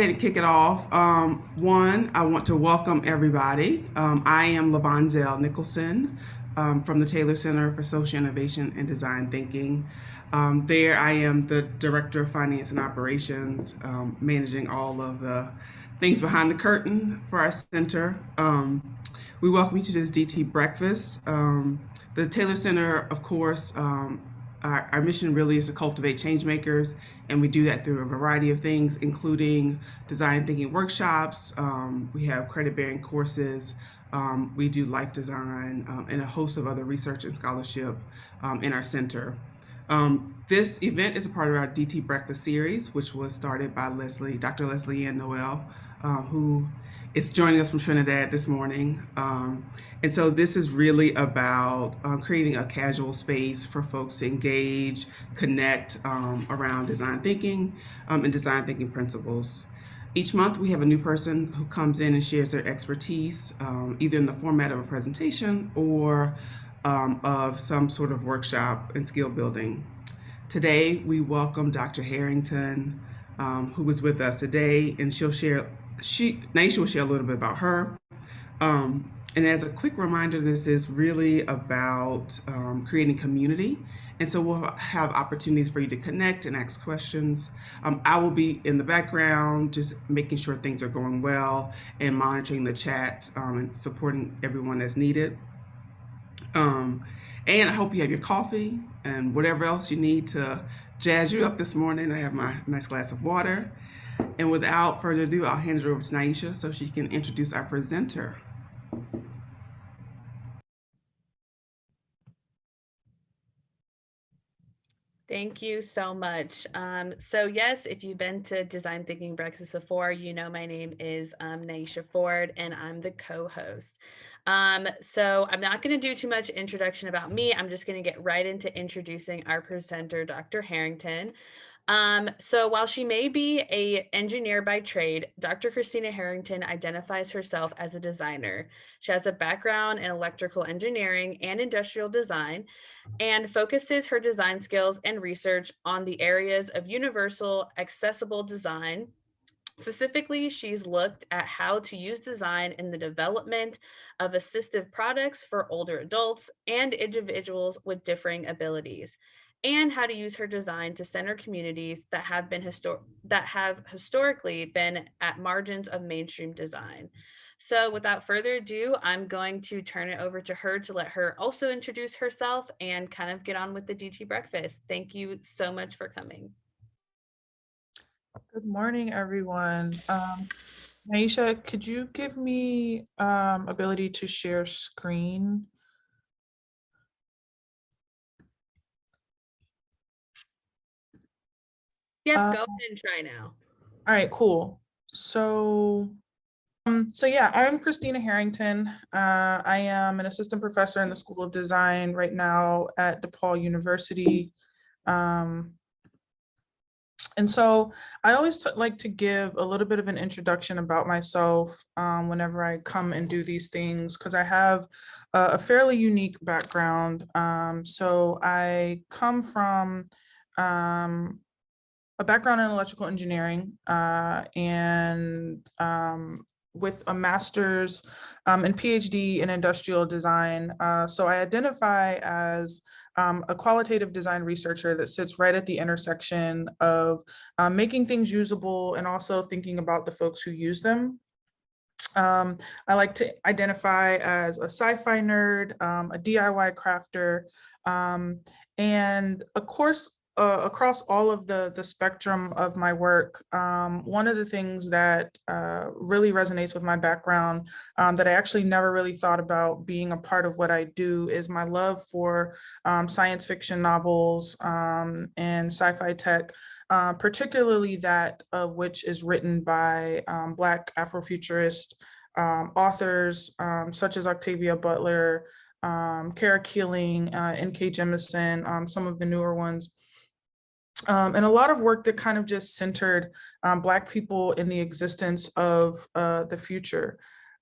ahead and kick it off. One, I want to welcome everybody. I am LaVonzel Nicholson from the Taylor Center for Social Innovation and Design Thinking. There, I am the Director of Finance and Operations, managing all of the things behind the curtain for our center. We welcome you to this DT breakfast. The Taylor Center, of course, our mission really is to cultivate change makers, and we do that through a variety of things, including design thinking workshops. We have credit bearing courses. We do life design and a host of other research and scholarship in our center. This event is a part of our DT Breakfast series, which was started by Dr. Leslie Ann Noel, who is joining us from Trinidad this morning. And so this is really about creating a casual space for folks to engage, connect around design thinking and design thinking principles. Each month we have a new person who comes in and shares their expertise, either in the format of a presentation or of some sort of workshop and skill building. Today we welcome Dr. Harrington, who is with us today, and Naisha will share a little bit about her. And as a quick reminder, this is really about creating community. And so we'll have opportunities for you to connect and ask questions. I will be in the background, just making sure things are going well and monitoring the chat and supporting everyone as needed. And I hope you have your coffee and whatever else you need to jazz you up this morning. I have my nice glass of water. And without further ado, I'll hand it over to Naisha so she can introduce our presenter. Thank you so much. So yes, if you've been to Design Thinking Breakfast before, you know my name is Naisha Ford, and I'm the co-host. So I'm not going to do too much introduction about me. I'm just going to get right into introducing our presenter, Dr. Harrington. So while she may be an engineer by trade, Dr. Christina Harrington identifies herself as a designer. She has a background in electrical engineering and industrial design, and focuses her design skills and research on the areas of universal accessible design. Specifically, she's looked at how to use design in the development of assistive products for older adults and individuals with differing abilities, and how to use her design to center communities that have historically been at margins of mainstream design. So without further ado, I'm going to turn it over to her to let her also introduce herself and kind of get on with the DT breakfast. Thank you so much for coming. Good morning, everyone. Naisha, could you give me ability to share screen? Yep, go ahead and try now. All right, cool. So yeah, I'm Christina Harrington. I am an assistant professor in the School of Design right now at DePaul University. And so I always like to give a little bit of an introduction about myself whenever I come and do these things, because I have a fairly unique background. So I come from a background in electrical engineering and with a master's and PhD in industrial design. So I identify as a qualitative design researcher that sits right at the intersection of making things usable and also thinking about the folks who use them. I like to identify as a sci-fi nerd, a DIY crafter, and of course, across all of the spectrum of my work, one of the things that really resonates with my background that I actually never really thought about being a part of what I do is my love for science fiction novels and sci-fi tech, particularly that of which is written by Black Afrofuturist authors such as Octavia Butler, Kara Keeling, N.K. Jemisin, some of the newer ones. And a lot of work that kind of just centered Black people in the existence of the future.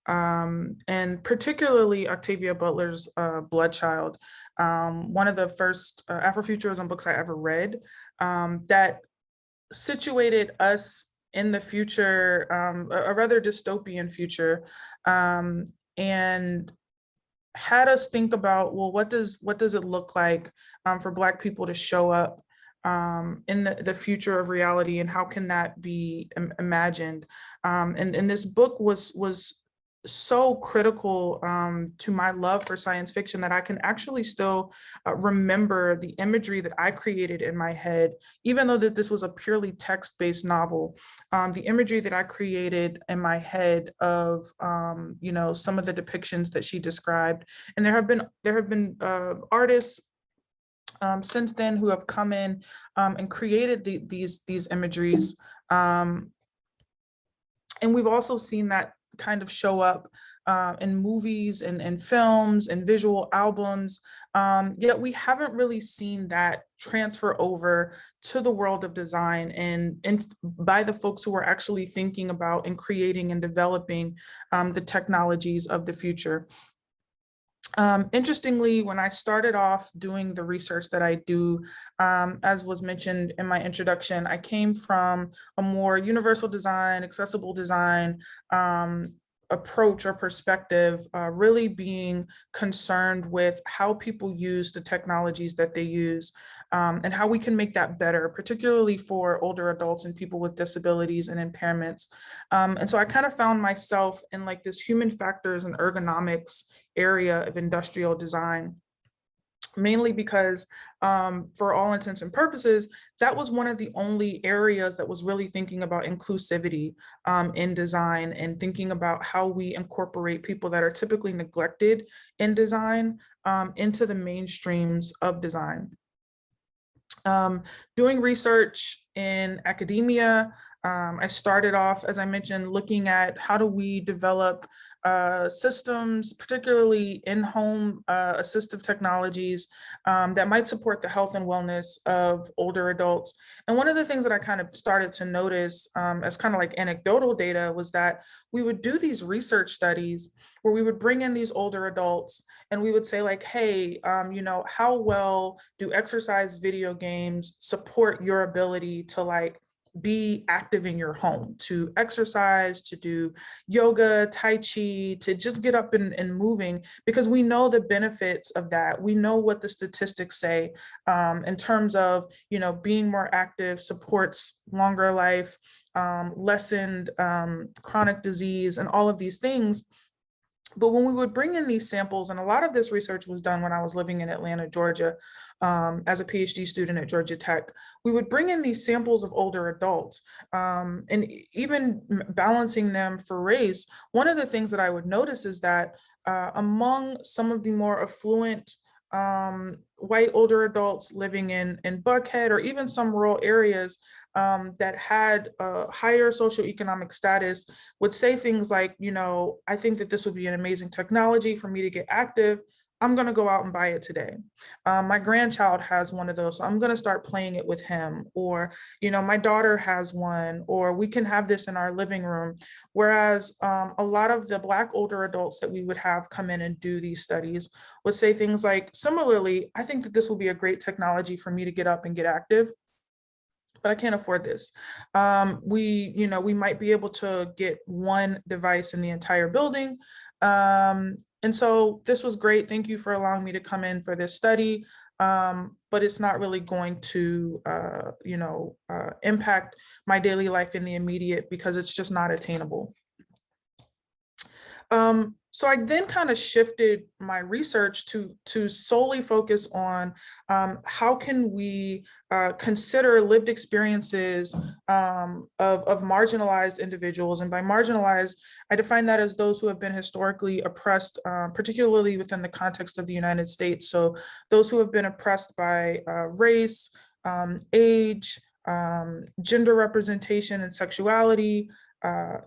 And particularly Octavia Butler's Bloodchild, one of the first Afrofuturism books I ever read that situated us in the future, a rather dystopian future, and had us think about, well, what does it look like for Black people to show up in the future of reality, and how can that be imagined? And this book was so critical to my love for science fiction that I can actually still remember the imagery that I created in my head, even though that this was a purely text-based novel. The imagery that I created in my head of you know, some of the depictions that she described, and there have been artists since then who have come in and created these imageries, and we've also seen that kind of show up in movies and films and visual albums, yet we haven't really seen that transfer over to the world of design and by the folks who are actually thinking about and creating and developing the technologies of the future. Interestingly, when I started off doing the research that I do, as was mentioned in my introduction, I came from a more universal design, accessible design approach or perspective, really being concerned with how people use the technologies that they use, and how we can make that better, particularly for older adults and people with disabilities and impairments. And so I kind of found myself in like this human factors and ergonomics area of industrial design, mainly because for all intents and purposes, that was one of the only areas that was really thinking about inclusivity in design, and thinking about how we incorporate people that are typically neglected in design into the mainstreams of design. Doing research in academia, I started off, as I mentioned, looking at how do we develop systems, particularly in-home assistive technologies that might support the health and wellness of older adults. And one of the things that I kind of started to notice as kind of like anecdotal data was that we would do these research studies where we would bring in these older adults and we would say like, hey, you know, how well do exercise video games support your ability to like be active in your home, to exercise, to do yoga, Tai Chi, to just get up and moving, because we know the benefits of that. We know what the statistics say in terms of, you know, being more active supports longer life, lessened chronic disease, and all of these things. But when we would bring in these samples, and a lot of this research was done when I was living in Atlanta, Georgia, as a PhD student at Georgia Tech, we would bring in these samples of older adults, and even balancing them for race. One of the things that I would notice is that among some of the more affluent white older adults living in Buckhead, or even some rural areas that had a higher socioeconomic status, would say things like, you know, I think that this would be an amazing technology for me to get active. I'm going to go out and buy it today. My grandchild has one of those, so I'm going to start playing it with him. Or, you know, my daughter has one, or we can have this in our living room. Whereas a lot of the Black older adults that we would have come in and do these studies would say things like, similarly, I think that this will be a great technology for me to get up and get active, but I can't afford this. We might be able to get one device in the entire building. And so this was great. Thank you for allowing me to come in for this study. But it's not really going to, impact my daily life in the immediate, because it's just not attainable. So I then kind of shifted my research to solely focus on how can we consider lived experiences of marginalized individuals. And by marginalized, I define that as those who have been historically oppressed, particularly within the context of the United States. So those who have been oppressed by race, age, gender representation and sexuality,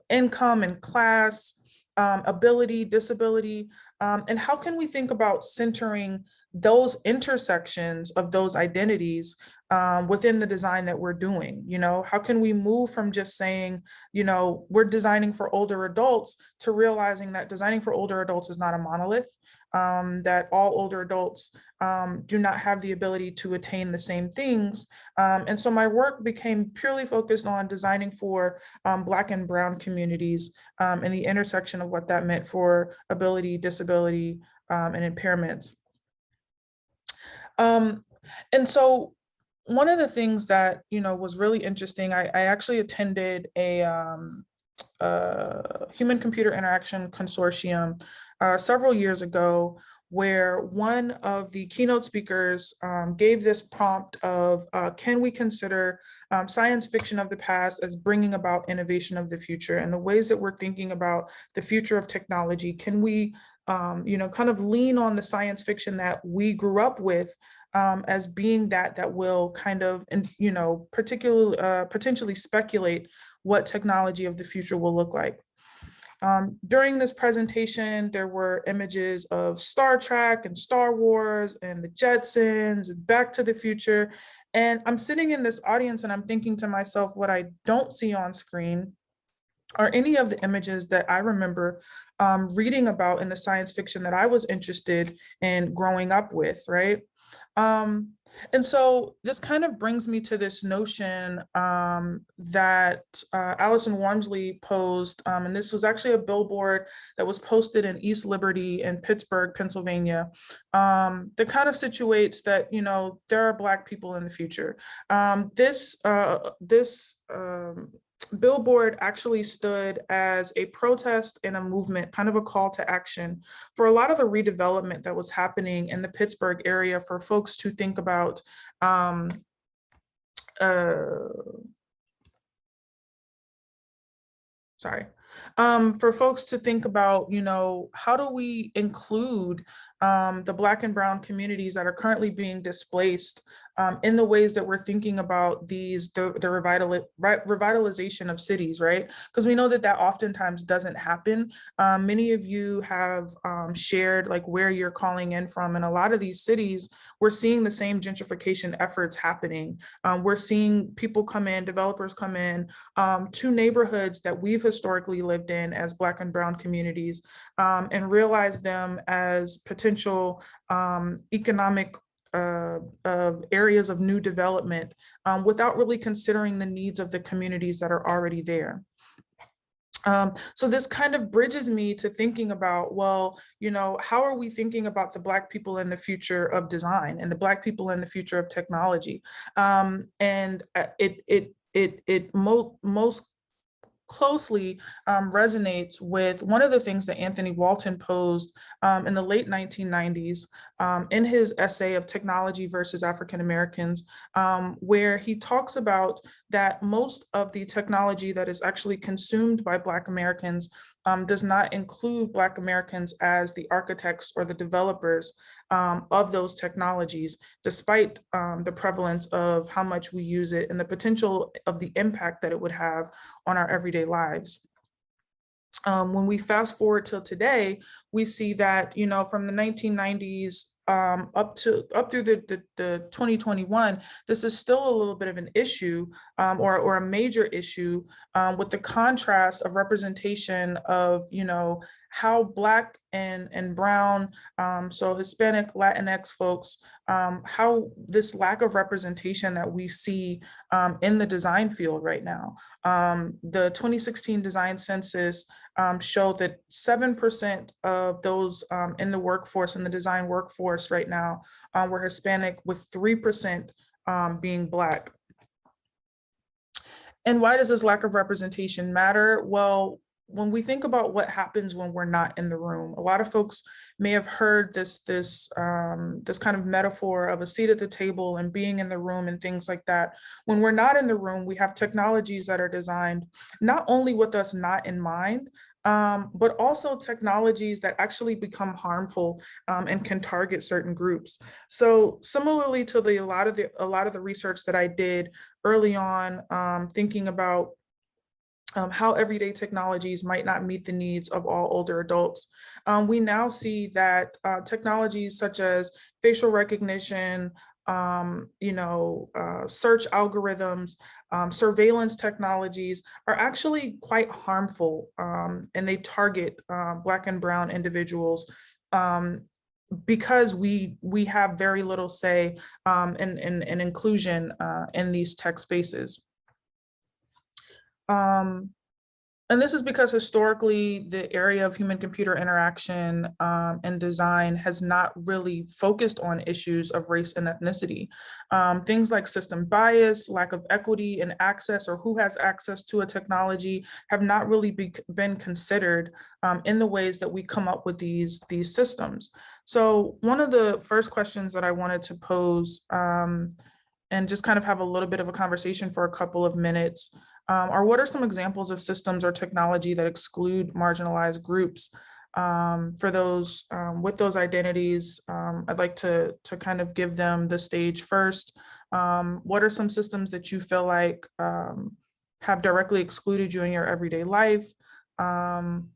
income and class, ability, disability, and how can we think about centering those intersections of those identities within the design that we're doing. How can we move from just saying, we're designing for older adults to realizing that designing for older adults is not a monolith, that all older adults do not have the ability to attain the same things. And so my work became purely focused on designing for Black and Brown communities and the intersection of what that meant for ability, disability, and impairments. And so one of the things that, was really interesting, I actually attended a human computer interaction consortium several years ago, where one of the keynote speakers gave this prompt of, can we consider science fiction of the past as bringing about innovation of the future, and the ways that we're thinking about the future of technology? Can we, kind of lean on the science fiction that we grew up with as being that will kind of, particularly potentially speculate what technology of the future will look like. During this presentation, there were images of Star Trek and Star Wars and the Jetsons and Back to the Future. And I'm sitting in this audience and I'm thinking to myself, what I don't see on screen are any of the images that I remember reading about in the science fiction that I was interested in growing up with, right? And so this kind of brings me to this notion that Allison Wormsley posed, and this was actually a billboard that was posted in East Liberty in Pittsburgh, Pennsylvania, that kind of situates that, there are Black people in the future. This billboard actually stood as a protest and a movement, kind of a call to action for a lot of the redevelopment that was happening in the Pittsburgh area, for folks to think about for folks to think about, how do we include the Black and Brown communities that are currently being displaced in the ways that we're thinking about the revitalization of cities, right? Because we know that oftentimes doesn't happen. Many of you have shared like where you're calling in from, and a lot of these cities, we're seeing the same gentrification efforts happening. We're seeing people come in, developers come in to neighborhoods that we've historically lived in as Black and Brown communities, and realize them as potential economic areas of new development without really considering the needs of the communities that are already there. So this kind of bridges me to thinking about, well, how are we thinking about the Black people in the future of design and the Black people in the future of technology? And it most closely resonates with one of the things that Anthony Walton posed in the late 1990s in his essay of Technology versus African Americans, where he talks about that most of the technology that is actually consumed by Black Americans does not include Black Americans as the architects or the developers of those technologies, despite the prevalence of how much we use it and the potential of the impact that it would have on our everyday lives. When we fast forward till today, we see that, from the 1990s up through the 2021, this is still a little bit of an issue or a major issue with the contrast of representation of, how Black and Brown, so Hispanic, Latinx folks, how this lack of representation that we see in the design field right now. The 2016 design census showed that 7% of those in the workforce, in the design workforce right now, were Hispanic, with 3% being Black. And why does this lack of representation matter? Well, when we think about what happens when we're not in the room, a lot of folks may have heard this kind of metaphor of a seat at the table and being in the room and things like that. When we're not in the room, we have technologies that are designed not only with us not in mind, but also technologies that actually become harmful and can target certain groups. So similarly to a lot of the research that I did early on, thinking about how everyday technologies might not meet the needs of all older adults. We now see that technologies such as facial recognition, search algorithms, surveillance technologies are actually quite harmful, and they target Black and Brown individuals, because we have very little say in inclusion in these tech spaces. And this is because historically the area of human computer interaction and design has not really focused on issues of race and ethnicity. Things like system bias, lack of equity and access, or who has access to a technology have not really been considered in the ways that we come up with these systems. So one of the first questions that I wanted to pose, and just kind of have a little bit of a conversation for a couple of minutes, or what are some examples of systems or technology that exclude marginalized groups? For those with those identities, I'd like to kind of give them the stage first. What are some systems that you feel like have directly excluded you in your everyday life, and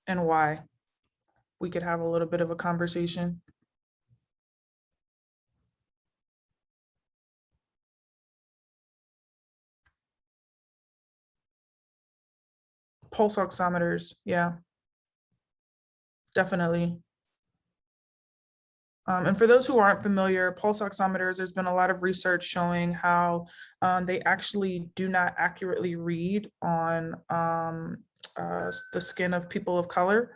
why? We could have a little bit of a conversation. Pulse oximeters, yeah, definitely. And for those who aren't familiar, pulse oximeters, there's been a lot of research showing how they actually do not accurately read on the skin of people of color.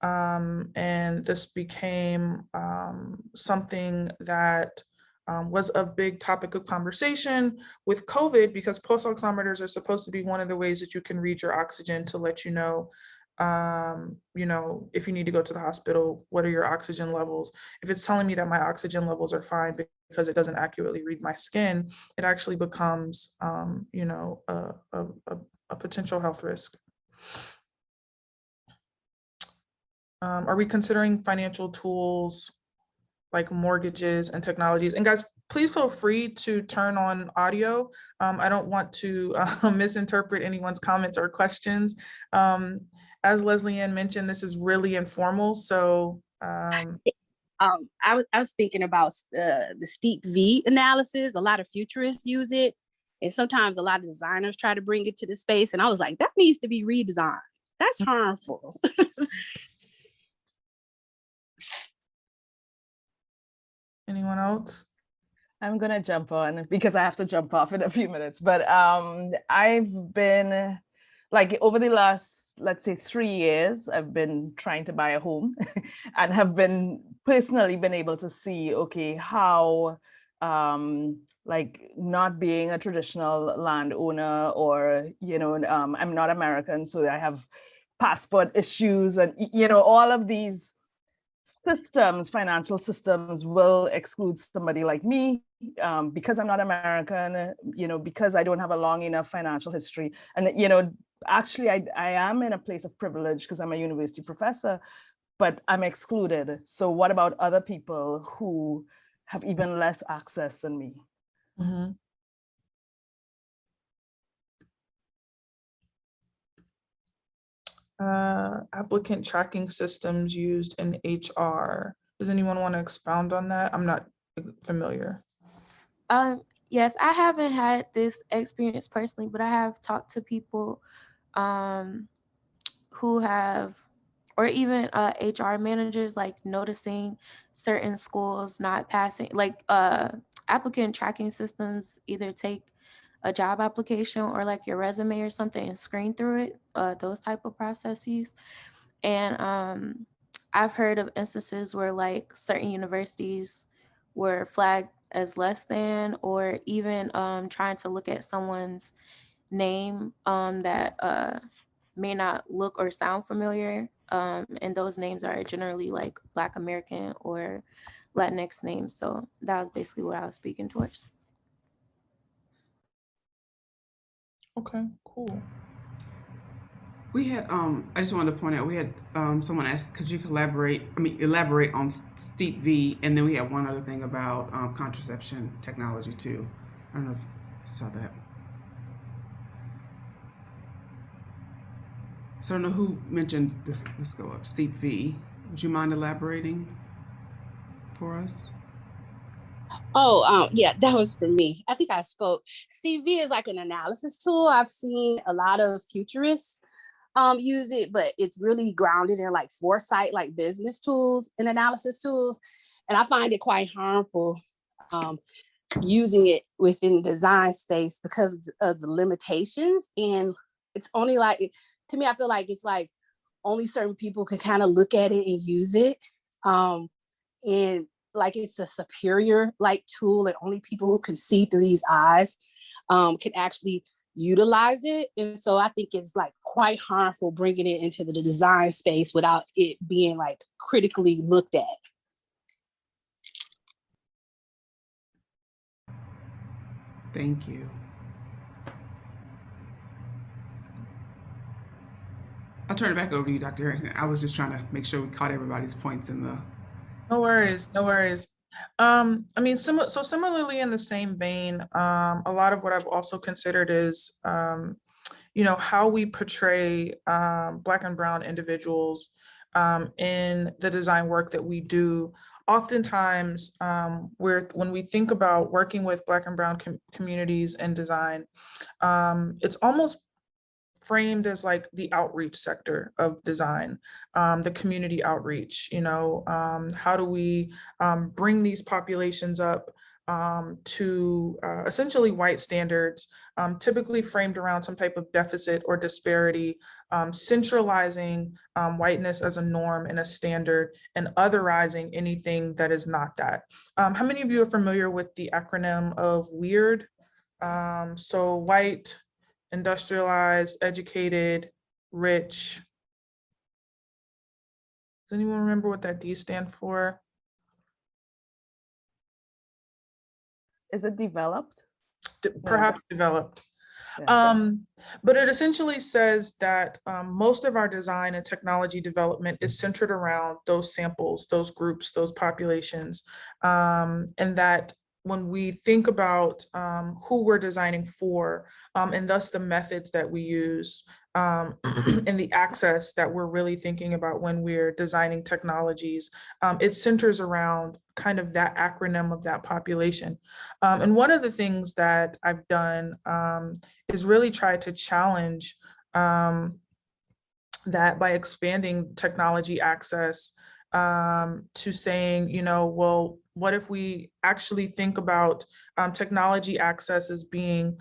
And this became something that was a big topic of conversation with COVID, because pulse oximeters are supposed to be one of the ways that you can read your oxygen to let you know, if you need to go to the hospital, what are your oxygen levels? If it's telling me that my oxygen levels are fine because it doesn't accurately read my skin, it actually becomes, a potential health risk. Are we considering financial tools like mortgages and technologies? And guys, please feel free to turn on audio. I don't want to misinterpret anyone's comments or questions. As Leslie Ann mentioned, this is really informal. So I was thinking about the steep V analysis. A lot of futurists use it. And sometimes a lot of designers try to bring it to the space. And I was like, that needs to be redesigned. That's harmful. Anyone else? I'm gonna jump on because I have to jump off in a few minutes. But I've been, like, over the last, let's say, 3 years, I've been trying to buy a home and have been personally been able to see, okay, how like not being a traditional landowner, or I'm not American, so I have passport issues, and all of these systems, financial systems, will exclude somebody like me because I'm not American, because I don't have a long enough financial history. And, actually, I am in a place of privilege because I'm a university professor, but I'm excluded. So what about other people who have even less access than me? Mm-hmm. Applicant tracking systems used in HR. Does anyone want to expound on that? I'm not familiar. Yes, I haven't had this experience personally, but I have talked to people who have, or even HR managers, like noticing certain schools not passing, like applicant tracking systems either take a job application or like your resume or something and screen through it, those type of processes. And I've heard of instances where like certain universities were flagged as less than, or even trying to look at someone's name that may not look or sound familiar. And those names are generally like Black American or Latinx names. So that was basically what I was speaking towards. Okay, cool. We had, I just wanted to point out, we had someone ask, could you elaborate on Steep V? And then we had one other thing about contraception technology too. I don't know if you saw that. So I don't know who mentioned this. Let's go up. Steep V. Would you mind elaborating for us? Oh, yeah, that was for me. I think I spoke. CV is like an analysis tool. I've seen a lot of futurists use it, but it's really grounded in like foresight, like business tools and analysis tools. And I find it quite harmful using it within the design space because of the limitations. And it's only like, to me, I feel like it's like only certain people can kind of look at it and use it. And like it's a superior like tool, and only people who can see through these eyes can actually utilize it. And so I think it's like quite harmful bringing it into the design space without it being like critically looked at. Thank you. I'll turn it back over to you, Dr. Harrington. I was just trying to make sure we caught everybody's points in the. No worries, no worries. I mean, so similarly in the same vein, a lot of what I've also considered is, how we portray Black and Brown individuals in the design work that we do. Oftentimes, when we think about working with Black and Brown communities in design, it's almost framed as like the outreach sector of design, the community outreach, how do we bring these populations up to essentially white standards, typically framed around some type of deficit or disparity, centralizing whiteness as a norm and a standard, and otherizing anything that is not that. How many of you are familiar with the acronym of WEIRD? So white, industrialized, educated, rich. Does anyone remember what that D stand for? Is it developed? Perhaps developed. Yeah. But it essentially says that most of our design and technology development is centered around those samples, those groups, those populations, and that when we think about who we're designing for, and thus the methods that we use, and the access that we're really thinking about when we're designing technologies, it centers around kind of that acronym of that population. And one of the things that I've done is really try to challenge that by expanding technology access to saying, well, what if we actually think about technology access as being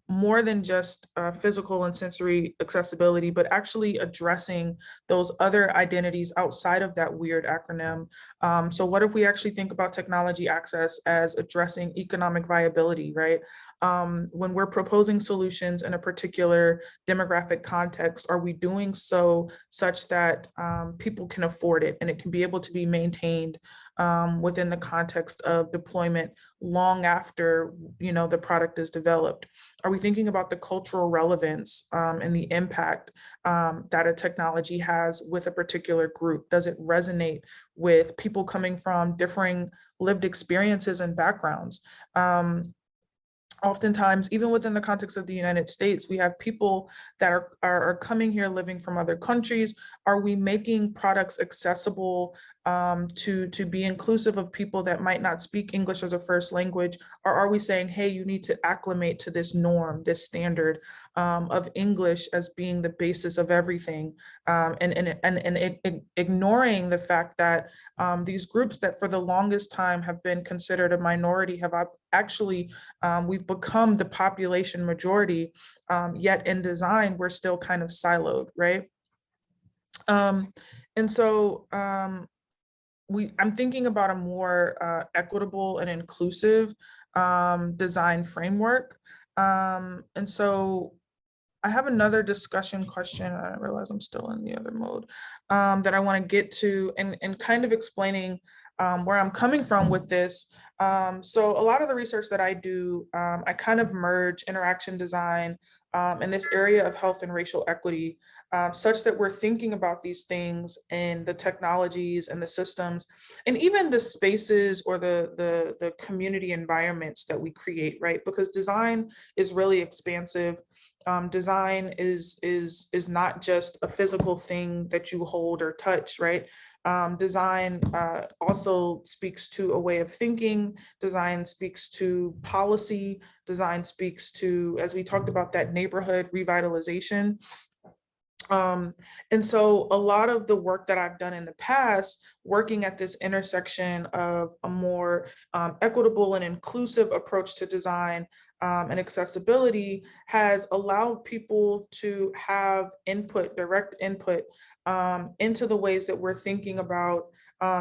more than just physical and sensory accessibility, but actually addressing those other identities outside of that weird acronym. So what if we actually think about technology access as addressing economic viability, right? When we're proposing solutions in a particular demographic context, are we doing so such that people can afford it and it can be able to be maintained within the context of deployment long after the product is developed? Are we thinking about the cultural relevance and the impact that a technology has with a particular group? Does it resonate with people coming from differing lived experiences and backgrounds? Oftentimes, even within the context of the United States, we have people that are coming here living from other countries. Are we making products accessible to be inclusive of people that might not speak English as a first language? Or are we saying, hey, you need to acclimate to this norm, this standard of English as being the basis of everything, and ignoring the fact that these groups that for the longest time have been considered a minority have actually, we've become the population majority, yet in design, we're still kind of siloed, right? And so I'm thinking about a more equitable and inclusive design framework. And so I have another discussion question. I realize I'm still in the other mode that I want to get to, and kind of explaining where I'm coming from with this. So a lot of the research that I do, I kind of merge interaction design in this area of health and racial equity, such that we're thinking about these things and the technologies and the systems and even the spaces or the community environments that we create, right? Because design is really expansive. design is not just a physical thing that you hold or touch, right? Design also speaks to a way of thinking. Design speaks to policy. Design speaks to, as we talked about, that neighborhood revitalization. And so a lot of the work that I've done in the past, working at this intersection of a more equitable and inclusive approach to design and accessibility, has allowed people to have input, direct input into the ways that we're thinking about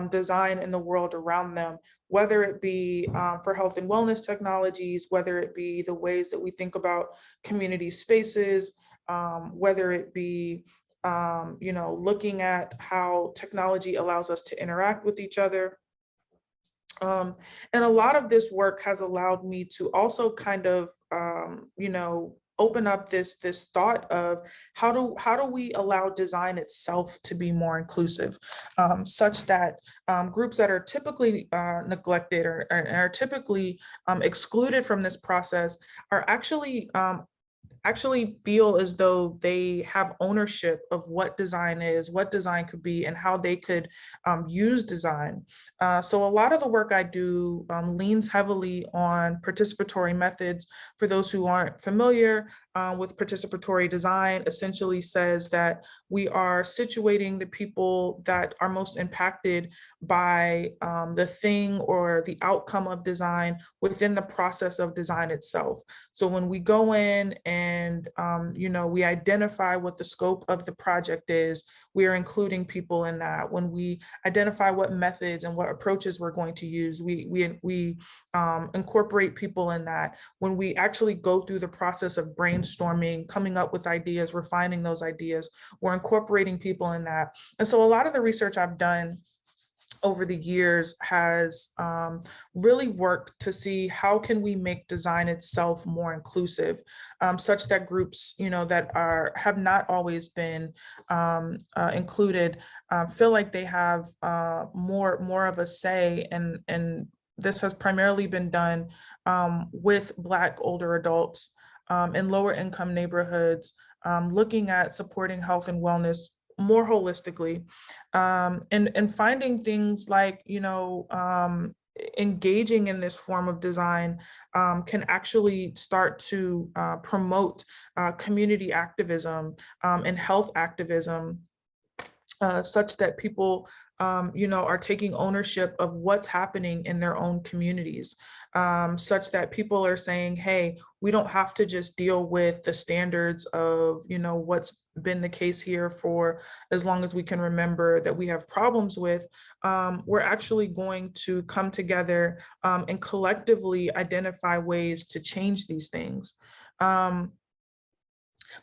design in the world around them, whether it be for health and wellness technologies, whether it be the ways that we think about community spaces, whether it be, looking at how technology allows us to interact with each other. And a lot of this work has allowed me to also kind of, open up this thought of how do we allow design itself to be more inclusive, such that groups that are typically neglected or are typically excluded from this process are actually feel as though they have ownership of what design is, what design could be, and how they could use design. So a lot of the work I do leans heavily on participatory methods. For those who aren't familiar with participatory design, essentially says that we are situating the people that are most impacted by the thing or the outcome of design within the process of design itself. So when we go in and, we identify what the scope of the project is, we are including people in that. When we identify what methods and what approaches we're going to use, we incorporate people in that. When we actually go through the process of brainstorming, coming up with ideas, refining those ideas, we're incorporating people in that. And so a lot of the research I've done over the years has really worked to see how can we make design itself more inclusive, such that groups, that have not always been included feel like they have more of a say, and this has primarily been done with Black older adults in lower income neighborhoods, looking at supporting health and wellness more holistically, and finding things like, engaging in this form of design can actually start to promote community activism and health activism, such that people, are taking ownership of what's happening in their own communities, such that people are saying, hey, we don't have to just deal with the standards of, what's been the case here for as long as we can remember that we have problems with. We're actually going to come together and collectively identify ways to change these things.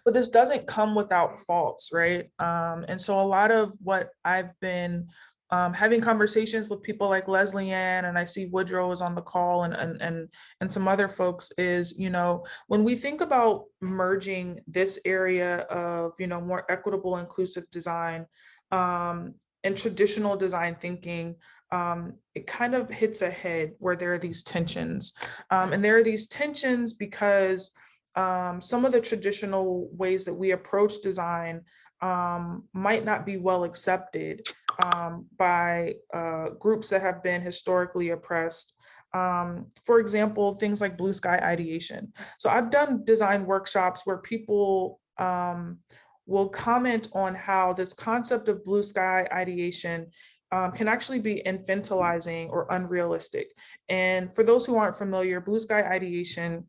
But this doesn't come without faults, right? And so a lot of what I've been having conversations with people like Leslie Ann, and I see Woodrow is on the call, and some other folks, is, when we think about merging this area of, more equitable, inclusive design and traditional design thinking, it kind of hits a head where there are these tensions. And there are these tensions because some of the traditional ways that we approach design might not be well accepted by groups that have been historically oppressed. For example, things like blue sky ideation. So I've done design workshops where people will comment on how this concept of blue sky ideation can actually be infantilizing or unrealistic. And for those who aren't familiar, blue sky ideation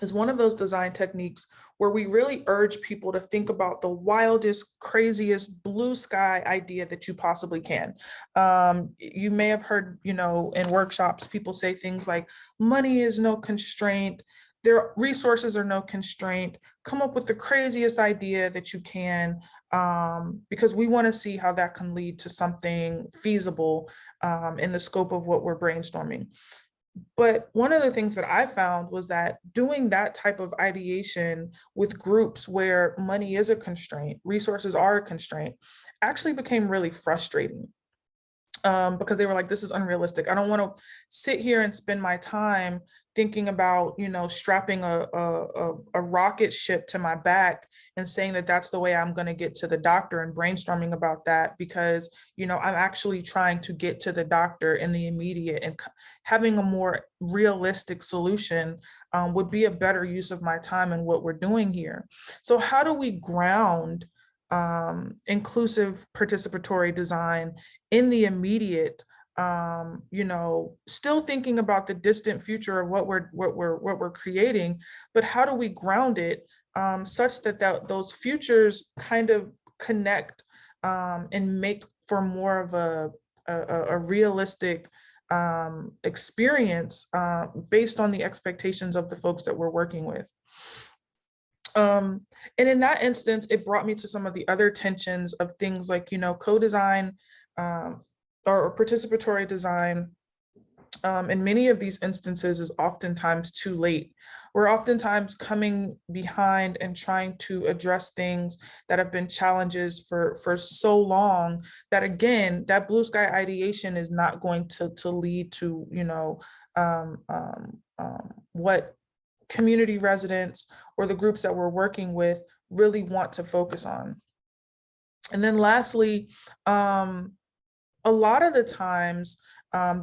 is one of those design techniques where we really urge people to think about the wildest, craziest blue sky idea that you possibly can. You may have heard, in workshops, people say things like, money is no constraint, their resources are no constraint, come up with the craziest idea that you can, because we want to see how that can lead to something feasible in the scope of what we're brainstorming. But one of the things that I found was that doing that type of ideation with groups where money is a constraint, resources are a constraint, actually became really frustrating. because they were like, this is unrealistic. I don't want to sit here and spend my time thinking about, strapping a rocket ship to my back and saying that that's the way I'm going to get to the doctor, and brainstorming about that, because, I'm actually trying to get to the doctor in the immediate, and having a more realistic solution would be a better use of my time and what we're doing here. So how do we ground inclusive participatory design in the immediate, still thinking about the distant future of what we're creating, but how do we ground it such that those futures kind of connect and make for more of a realistic experience based on the expectations of the folks that we're working with. And in that instance, it brought me to some of the other tensions of things like, co-design or participatory design. In many of these instances is oftentimes too late. We're oftentimes coming behind and trying to address things that have been challenges for so long that, again, that blue sky ideation is not going to lead to, what community residents or the groups that we're working with really want to focus on. And then lastly, a lot of the times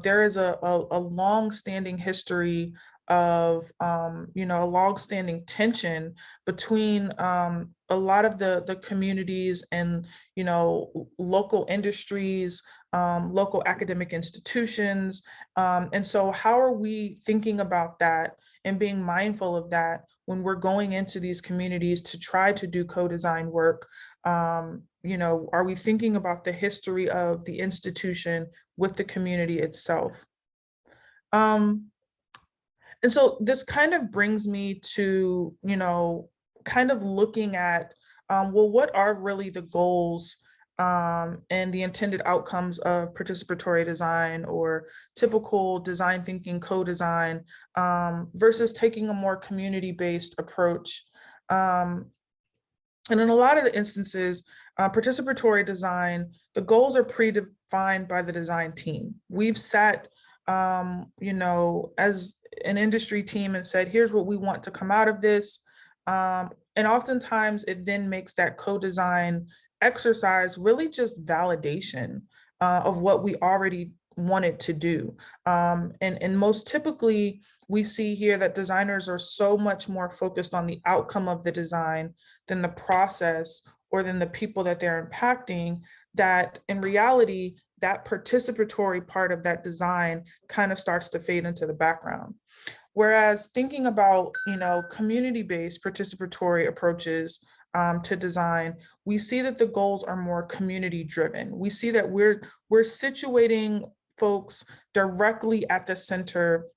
there is a long-standing history of, a long-standing tension between a lot of the communities and, local industries, local academic institutions. And so how are we thinking about that and being mindful of that when we're going into these communities to try to do co-design work? Are we thinking about the history of the institution with the community itself? And so this kind of brings me to, kind of looking at, well, what are really the goals and the intended outcomes of participatory design or typical design thinking co-design versus taking a more community-based approach. And in a lot of the instances, participatory design, the goals are predefined by the design team. We've sat, as an industry team and said, here's what we want to come out of this. And oftentimes it then makes that co-design exercise really just validation of what we already wanted to do. And most typically, we see here that designers are so much more focused on the outcome of the design than the process or than the people that they're impacting, that in reality, that participatory part of that design kind of starts to fade into the background. Whereas thinking about, community-based participatory approaches to design, we see that the goals are more community-driven. We see that we're situating folks directly at the center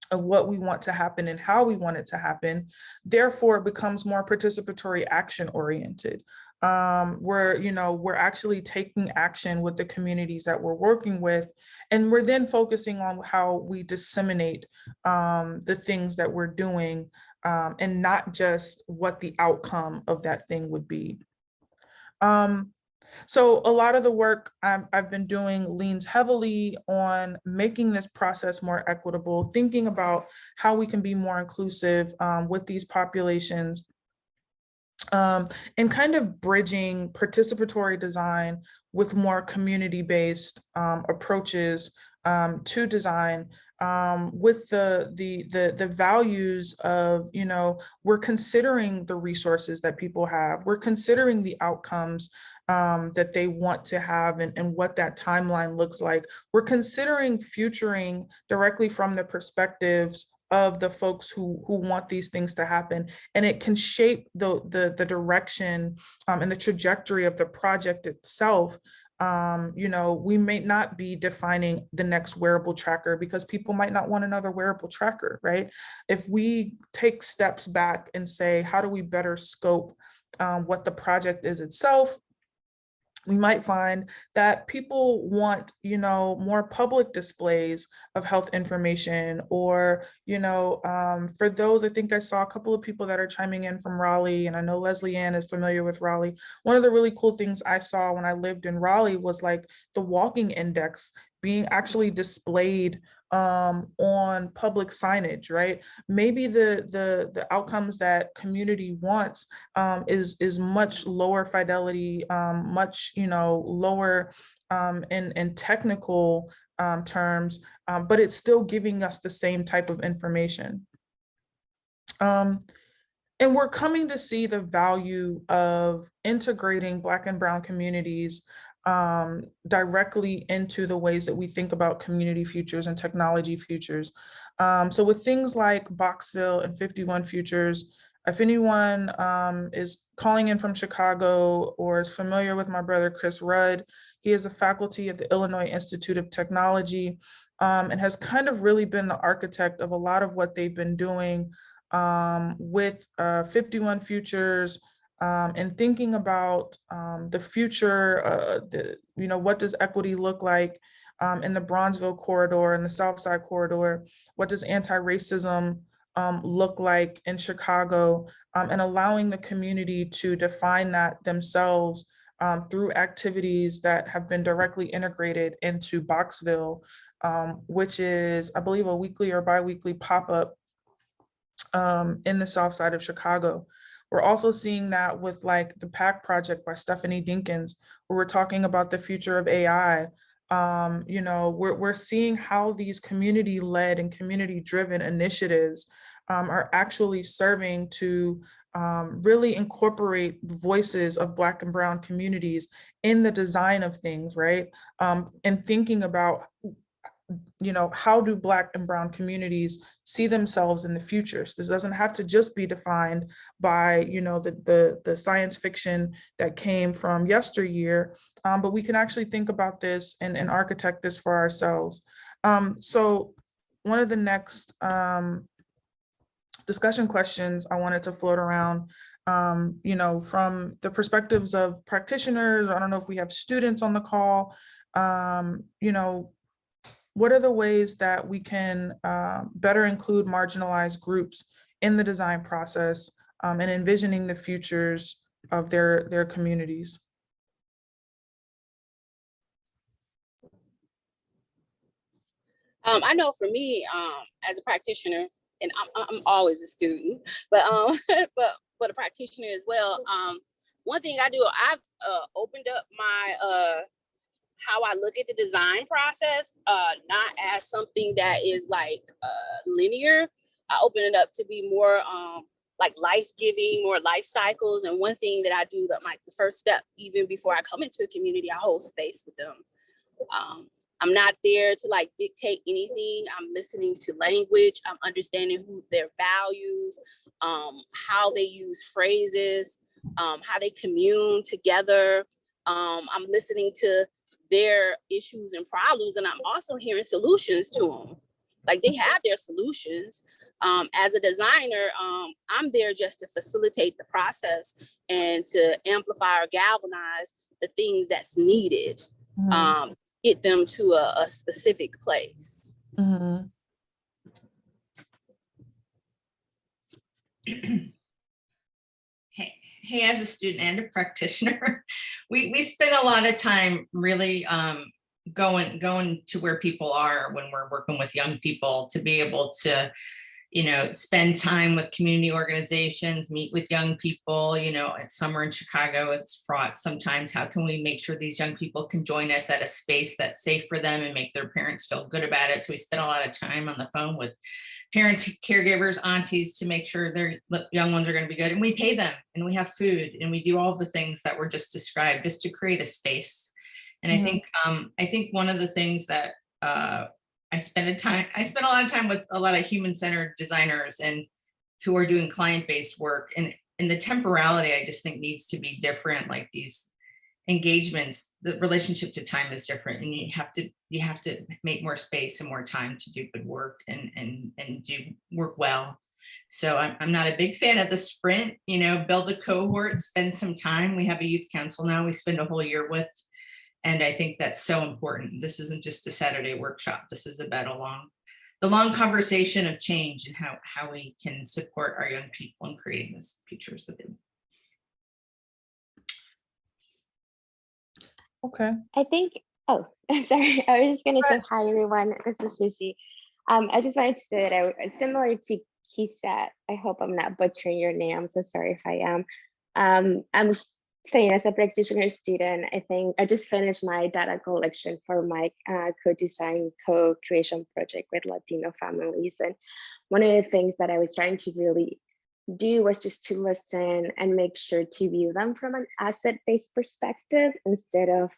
of what we want to happen and how we want it to happen. Therefore, it becomes more participatory action oriented. We're actually taking action with the communities that we're working with, and we're then focusing on how we disseminate the things that we're doing and not just what the outcome of that thing would be. So a lot of the work I've been doing leans heavily on making this process more equitable, thinking about how we can be more inclusive with these populations, and kind of bridging participatory design with more community-based approaches to design, with the values of, we're considering the resources that people have, we're considering the outcomes that they want to have and what that timeline looks like. We're considering futuring directly from the perspectives of the folks who want these things to happen, and it can shape the direction and the trajectory of the project itself. We may not be defining the next wearable tracker because people might not want another wearable tracker, right? If we take steps back and say, how do we better scope what the project is itself, we might find that people want, you know, more public displays of health information, or, you know, for those, I think I saw a couple of people that are chiming in from Raleigh, and I know Leslie Ann is familiar with Raleigh. One of the really cool things I saw when I lived in Raleigh was like the walking index being actually displayed on public signage, right? Maybe the outcomes that community wants is much lower fidelity, much, you know, lower in technical terms, but it's still giving us the same type of information. And we're coming to see the value of integrating Black and Brown communities directly into the ways that we think about community futures and technology futures. So with things like Boxville and 51 Futures, if anyone is calling in from Chicago or is familiar with my brother, Chris Rudd, he is a faculty at the Illinois Institute of Technology, and has kind of really been the architect of a lot of what they've been doing with 51 Futures, and thinking about the future, you know, what does equity look like in the Bronzeville corridor and the South Side corridor? What does anti-racism look like in Chicago? And allowing the community to define that themselves through activities that have been directly integrated into Boxville, which is, I believe, a weekly or bi-weekly pop-up in the South Side of Chicago. We're also seeing that with like the PAC project by Stephanie Dinkins, where we're talking about the future of AI. You know, we're seeing how these community-led and community-driven initiatives are actually serving to really incorporate the voices of Black and Brown communities in the design of things, right? And thinking about, you know, how do Black and Brown communities see themselves in the future? So this doesn't have to just be defined by, you know, the science fiction that came from yesteryear, but we can actually think about this and architect this for ourselves. So one of the next discussion questions I wanted to float around, you know, from the perspectives of practitioners, I don't know if we have students on the call, you know, what are the ways that we can better include marginalized groups in the design process and envisioning the futures of their communities? I know for me, as a practitioner, and I'm always a student, but but a practitioner as well. One thing I do, I've opened up my how I look at the design process, not as something that is like linear. I open it up to be more like life-giving, more life cycles. And one thing that I do, that like the first step, even before I come into a community, I hold space with them. I'm not there to like dictate anything. I'm listening to language. I'm understanding who their values, how they use phrases, how they commune together. I'm listening to their issues and problems, and I'm also hearing solutions to them. Like they have their solutions. As a designer, I'm there just to facilitate the process and to amplify or galvanize the things that's needed, get them to a specific place. Mm-hmm. Hey, as a student and a practitioner, we spend a lot of time really going to where people are when we're working with young people, to be able to, you know, spend time with community organizations, meet with young people. You know, at summer in Chicago, it's fraught sometimes. How can we make sure these young people can join us at a space that's safe for them and make their parents feel good about it? So we spend a lot of time on the phone with parents, caregivers, aunties, to make sure their young ones are going to be good. And we pay them, and we have food, and we do all the things that were just described, just to create a space. And I think one of the things that I spent a lot of time with a lot of human-centered designers and who are doing client-based work, and the temporality, I just think, needs to be different. Like these engagements, the relationship to time is different, and you have to make more space and more time to do good work and do work well. So I'm not a big fan of the sprint, you know, build a cohort, spend some time. We have a youth council now we spend a whole year with. And I think that's so important. This isn't just a Saturday workshop. This is about the long conversation of change and how we can support our young people in creating this futures that they. Okay. I think, oh, sorry. I was just going to say hi, everyone. This is Susie. I just wanted to say that similar to Kisa, I hope I'm not butchering your name. I'm so sorry if I am. I'm saying as a practitioner student, I think I just finished my data collection for my co-design, co-creation project with Latino families. And one of the things that I was trying to really do was just to listen and make sure to view them from an asset-based perspective instead of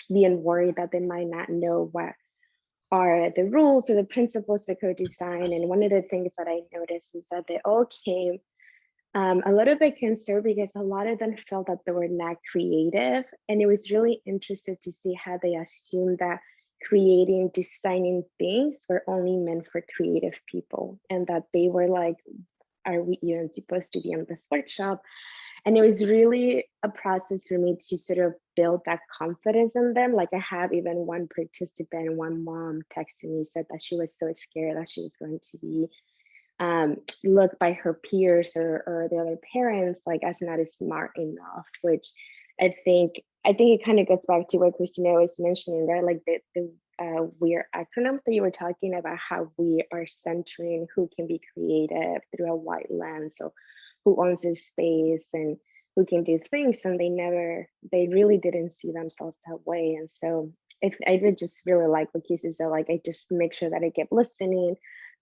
being worried that they might not know what are the rules or the principles to co-design. And one of the things that I noticed is that they all came a little bit concerned because a lot of them felt that they were not creative. And it was really interesting to see how they assumed that creating, designing things were only meant for creative people, and that they were like, are we even supposed to be in this workshop? And it was really a process for me to sort of build that confidence in them. Like I have even one participant, one mom texted me, said that she was so scared that she was going to be looked by her peers or the other parents like as not as smart enough, which I think it kind of goes back to what Christina was mentioning, right? Like the weird acronym that you were talking about, how we are centering who can be creative through a white lens. So who owns this space and who can do things, and they really didn't see themselves that way. And so I would just really like what Kisa said, like I just make sure that I keep listening,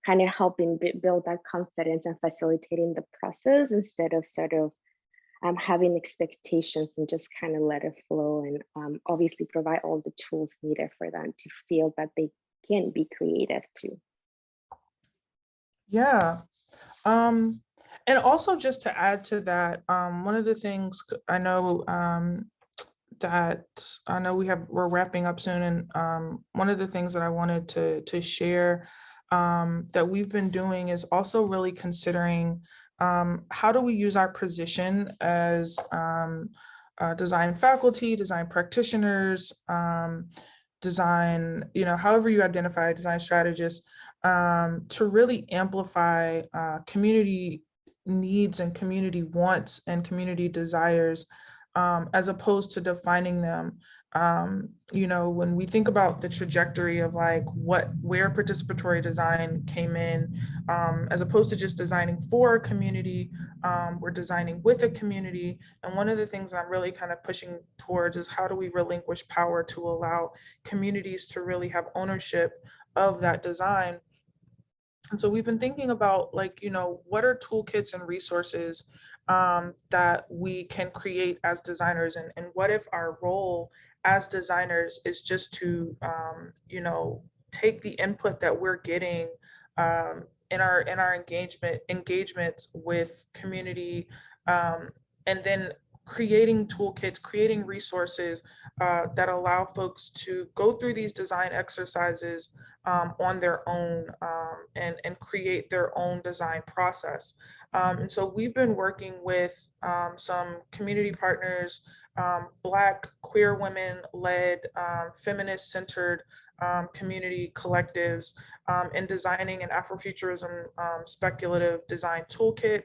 kind of helping build that confidence and facilitating the process instead of sort of having expectations, and just kind of let it flow, and obviously provide all the tools needed for them to feel that they can be creative too. Yeah. And also just to add to that, one of the things I know that we're wrapping up soon, and one of the things that I wanted to share that we've been doing is also really considering how do we use our position as design faculty, design practitioners, design, however you identify design strategists, to really amplify community needs and community wants and community desires, as opposed to defining them. When we think about the trajectory of like where participatory design came in, as opposed to just designing for a community, we're designing with a community. And one of the things I'm really kind of pushing towards is how do we relinquish power to allow communities to really have ownership of that design. And so we've been thinking about what are toolkits and resources that we can create as designers, and what if our role as designers is just to take the input that we're getting in our engagements with community, and then creating toolkits, creating resources that allow folks to go through these design exercises on their own, and create their own design process. And so we've been working with some community partners, Black, queer women-led, feminist-centered community collectives, in designing an Afrofuturism speculative design toolkit.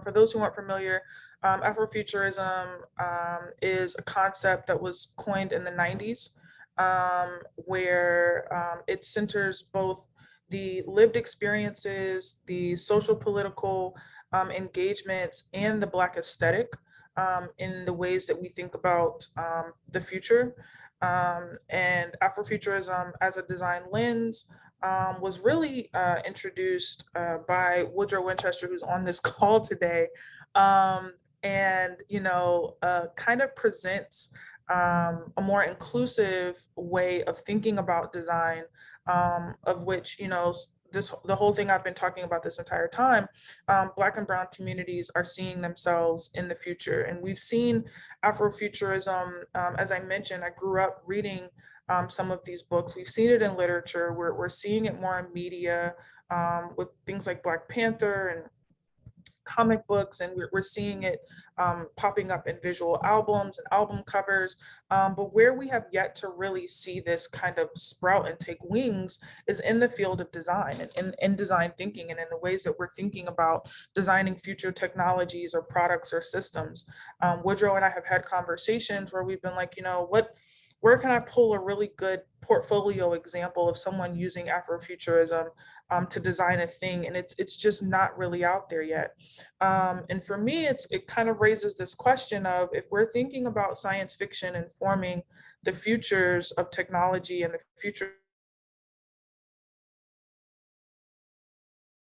For those who aren't familiar, Afrofuturism is a concept that was coined in the 90s, where it centers both the lived experiences, the social political engagements, and the Black aesthetic in the ways that we think about the future. And Afrofuturism as a design lens was really introduced by Woodrow Winchester, who's on this call today, and kind of presents a more inclusive way of thinking about design, of which the whole thing I've been talking about this entire time, Black and Brown communities are seeing themselves in the future. And we've seen Afrofuturism, as I mentioned, I grew up reading some of these books. We've seen it in literature. We're seeing it more in media with things like Black Panther and comic books, and we're seeing it popping up in visual albums and album covers. But where we have yet to really see this kind of sprout and take wings is in the field of design and in design thinking, and in the ways that we're thinking about designing future technologies or products or systems. Woodrow and I have had conversations where we've been like, you know, where can I pull a really good portfolio example of someone using Afrofuturism to design a thing? And it's just not really out there yet. And for me, it kind of raises this question of, if we're thinking about science fiction informing the futures of technology and the future,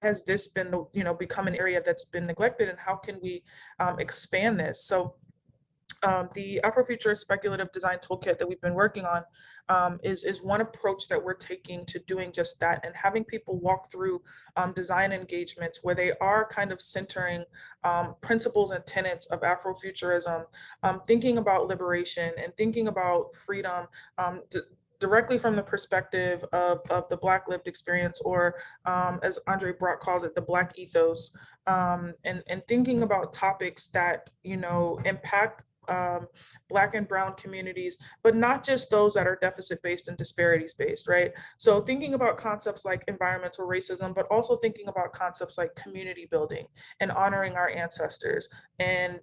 has this been, become an area that's been neglected, and how can we expand this? So the Afrofuturist Speculative Design Toolkit that we've been working on is one approach that we're taking to doing just that, and having people walk through design engagements where they are kind of centering principles and tenets of Afrofuturism, thinking about liberation and thinking about freedom, directly from the perspective of the Black lived experience, or as Andre Brock calls it, the Black ethos, and thinking about topics that, impact Black and Brown communities, but not just those that are deficit-based and disparities-based, right? So thinking about concepts like environmental racism, but also thinking about concepts like community building and honoring our ancestors, and,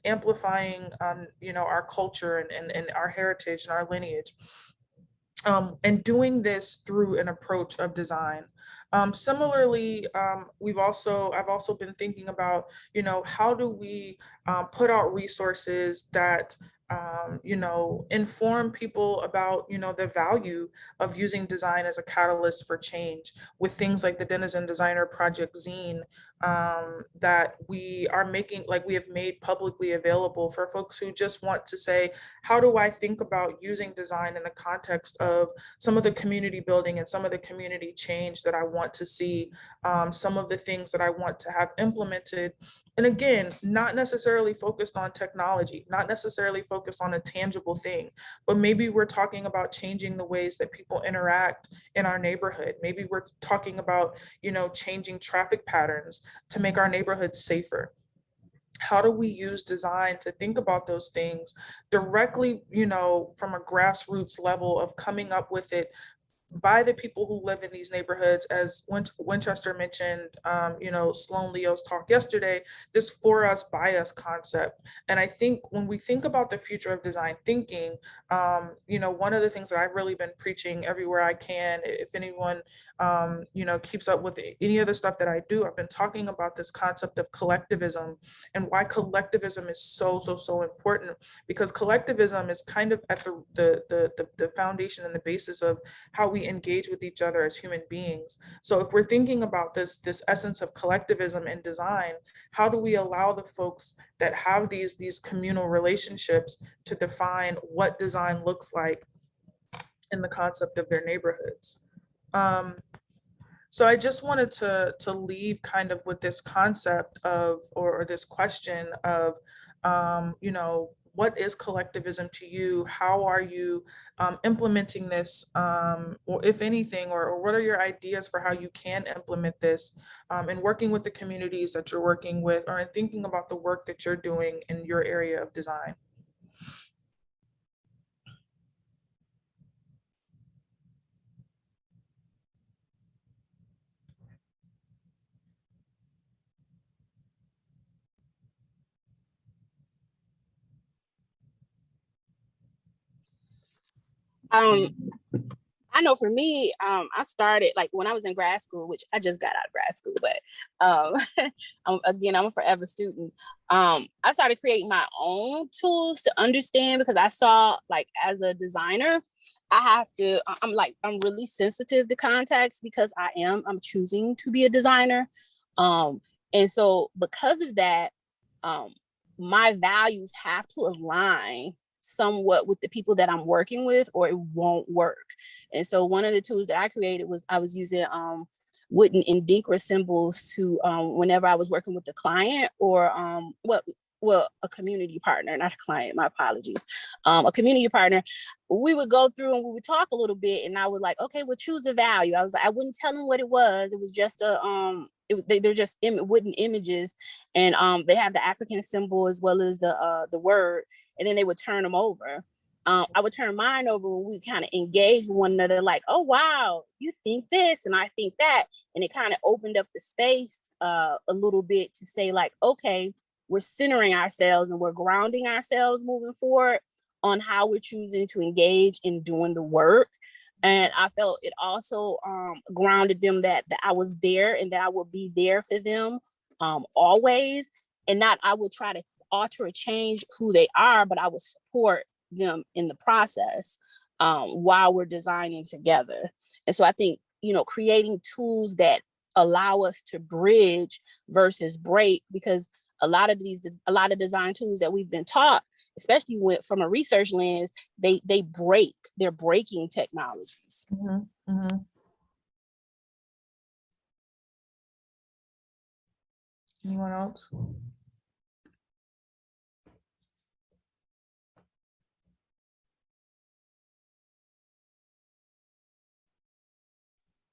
amplifying, our culture and our heritage and our lineage. And doing this through an approach of design. Similarly, I've also been thinking about, how do we put out resources that, inform people about, the value of using design as a catalyst for change, with things like the Denizen Designer Project zine that we are making, like we have made publicly available for folks who just want to say, how do I think about using design in the context of some of the community building and some of the community change that I want to see, some of the things that I want to have implemented. And again, not necessarily focused on technology, not necessarily focused on a tangible thing, but maybe we're talking about changing the ways that people interact in our neighborhood. Maybe we're talking about, changing traffic patterns to make our neighborhoods safer. How do we use design to think about those things directly, from a grassroots level of coming up with it by the people who live in these neighborhoods? As Winchester mentioned, Sloan Leo's talk yesterday, this for us, by us concept. And I think when we think about the future of design thinking, one of the things that I've really been preaching everywhere I can, if anyone, keeps up with any of the stuff that I do, I've been talking about this concept of collectivism, and why collectivism is so important, because collectivism is kind of at the foundation and the basis of how we engage with each other as human beings. So if we're thinking about this essence of collectivism in design, how do we allow the folks that have these communal relationships to define what design looks like in the concept of their neighborhoods? So I just wanted to leave kind of with this concept of, or this question of, what is collectivism to you? How are you implementing this, or if anything, or what are your ideas for how you can implement this, and working with the communities that you're working with, or in thinking about the work that you're doing in your area of design? I know for me, I started like when I was in grad school, which I just got out of grad school, but I'm a forever student. I started creating my own tools to understand, because I saw, like, as a designer, I'm really sensitive to context, because I'm choosing to be a designer. And so because of that, my values have to align somewhat with the people that I'm working with, or it won't work. And so one of the tools that I created was, I was using wooden Indinkra symbols to, whenever I was working with the client, or well, a community partner, not a client, my apologies, a community partner, we would go through and we would talk a little bit, and I would like, okay, well, choose a value. I was like, I wouldn't tell them what it was. It was just they're just wooden images, and they have the African symbol as well as the word, and then they would turn them over. I would turn mine over when we kind of engage with one another, like, oh, wow, you think this and I think that. And it kind of opened up the space a little bit to say like, okay, we're centering ourselves and we're grounding ourselves moving forward on how we're choosing to engage in doing the work. And I felt it also grounded them that I was there and that I would be there for them always. And not I would try to alter or change who they are, but I would support them in the process while we're designing together. And so I think, creating tools that allow us to bridge versus break, because a lot of design tools that we've been taught, especially from a research lens, they're breaking technologies. Mm-hmm. Mm-hmm. Anyone else?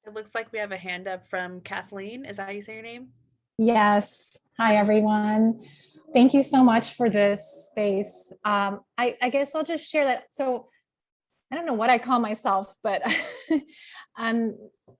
It looks like we have a hand up from Kathleen. Is that how you say your name? Yes. Hi, everyone. Thank you so much for this space. I guess I'll just share that. So I don't know what I call myself, but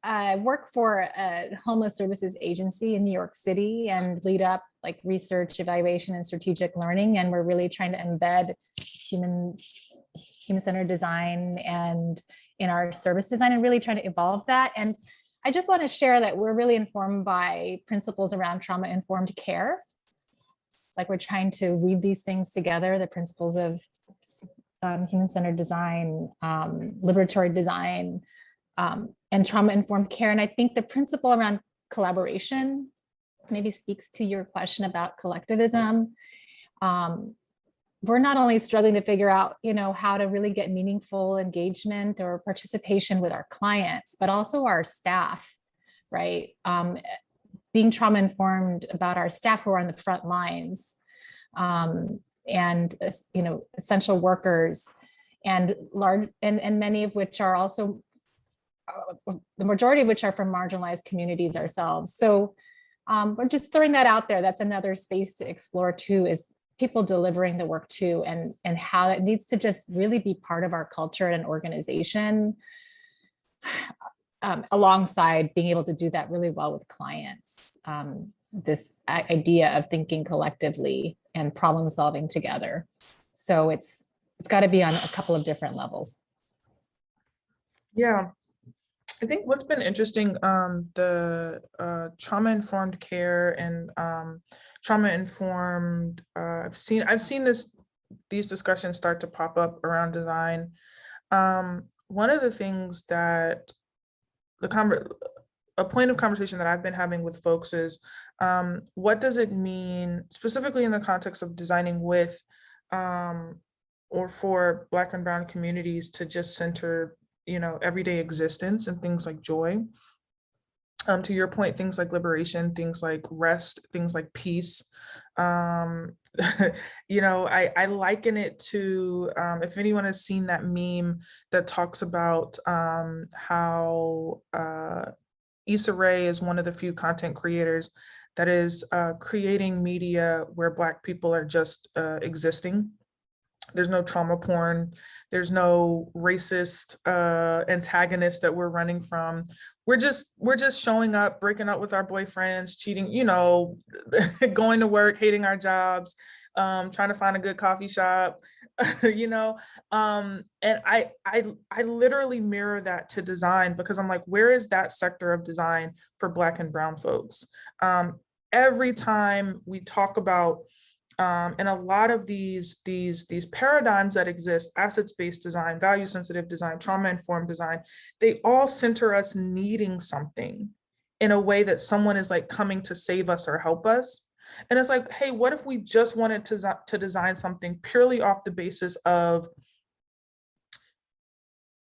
I work for a homeless services agency in New York City and lead up like research, evaluation, and strategic learning. And we're really trying to embed human-centered design and in our service design and really trying to evolve that. And I just want to share that we're really informed by principles around trauma-informed care. Like we're trying to weave these things together, the principles of human-centered design, liberatory design, and trauma-informed care. And I think the principle around collaboration maybe speaks to your question about collectivism. We're not only struggling to figure out, how to really get meaningful engagement or participation with our clients, but also our staff, right? Being trauma-informed about our staff who are on the front lines, and essential workers, and many of which are also, the majority of which are from marginalized communities ourselves. So we're just throwing that out there. That's another space to explore too, is people delivering the work too, and how it needs to just really be part of our culture and organization, alongside being able to do that really well with clients. This idea of thinking collectively and problem solving together. So it's got to be on a couple of different levels. Yeah, I think what's been interesting, the trauma-informed care and trauma-informed, I've seen these discussions start to pop up around design. One of the things that a point of conversation that I've been having with folks is, what does it mean specifically in the context of designing with or for Black and Brown communities to just center, everyday existence and things like joy. To your point, things like liberation, things like rest, things like peace. I liken it to, if anyone has seen that meme that talks about how Issa Rae is one of the few content creators that is creating media where Black people are just existing. There's no trauma porn. There's no racist antagonist that we're running from. We're just showing up, breaking up with our boyfriends, cheating, going to work, hating our jobs, trying to find a good coffee shop, and I literally mirror that to design, because I'm like, where is that sector of design for Black and Brown folks? Every time we talk about and a lot of these paradigms that exist, assets-based design, value-sensitive design, trauma-informed design, they all center us needing something in a way that someone is like coming to save us or help us. And it's like, hey, what if we just wanted to design something purely off the basis of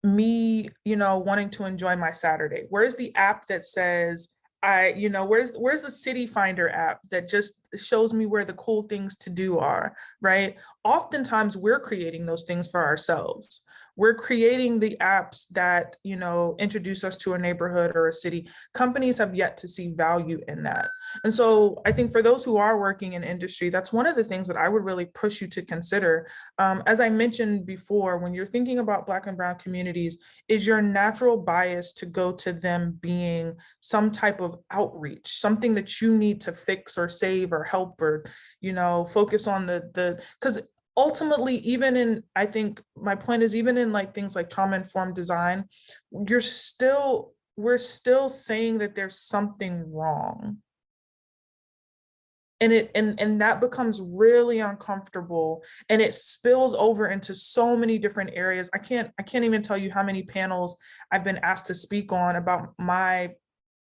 me, wanting to enjoy my Saturday? Where's the app that says, where's the city finder app that just shows me where the cool things to do are, right? Oftentimes we're creating those things for ourselves. We're creating the apps that, introduce us to a neighborhood or a city. Companies have yet to see value in that. And so I think for those who are working in industry, that's one of the things that I would really push you to consider. As I mentioned before, when you're thinking about Black and Brown communities, is your natural bias to go to them being some type of outreach, something that you need to fix or save or help or, focus on because ultimately, I think my point is, even in like things like trauma-informed design, we're still saying that there's something wrong. And that becomes really uncomfortable, and it spills over into so many different areas. I can't even tell you how many panels I've been asked to speak on about my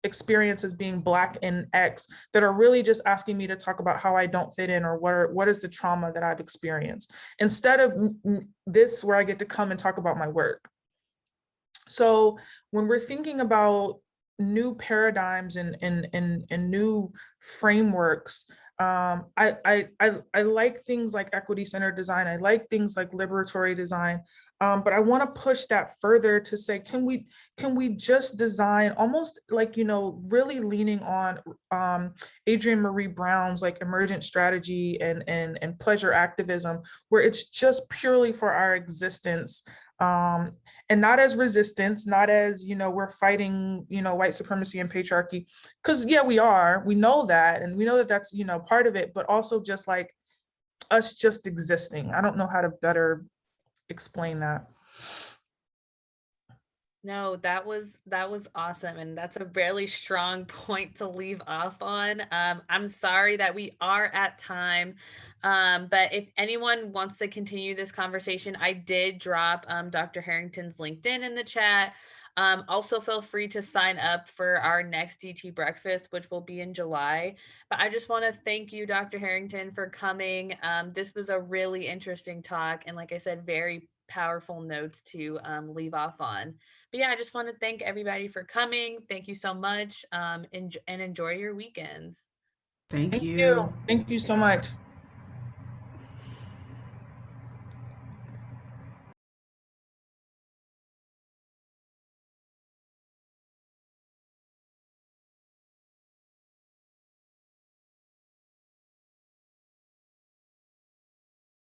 experience as being Black in X that are really just asking me to talk about how I don't fit in, or what is the trauma that I've experienced, instead of this where I get to come and talk about my work. So when we're thinking about new paradigms and new frameworks, I like things like equity-centered design. I like things like liberatory design, but I want to push that further to say, can we just design almost like, really leaning on Adrienne Maree Brown's like emergent strategy and pleasure activism, where it's just purely for our existence. And not as resistance, not as, we're fighting, white supremacy and patriarchy, because yeah, we know that, and we know that that's, part of it, but also just like us just existing. I don't know how to better explain that. No, that was awesome. And that's a really strong point to leave off on. I'm sorry that we are at time. But if anyone wants to continue this conversation, I did drop Dr. Harrington's LinkedIn in the chat. Also feel free to sign up for our next DT breakfast, which will be in July. But I just want to thank you, Dr. Harrington, for coming. This was a really interesting talk. And like I said, very powerful notes to leave off on. But yeah, I just want to thank everybody for coming. Thank you so much, and enjoy your weekends. Thank you. Thank you so much.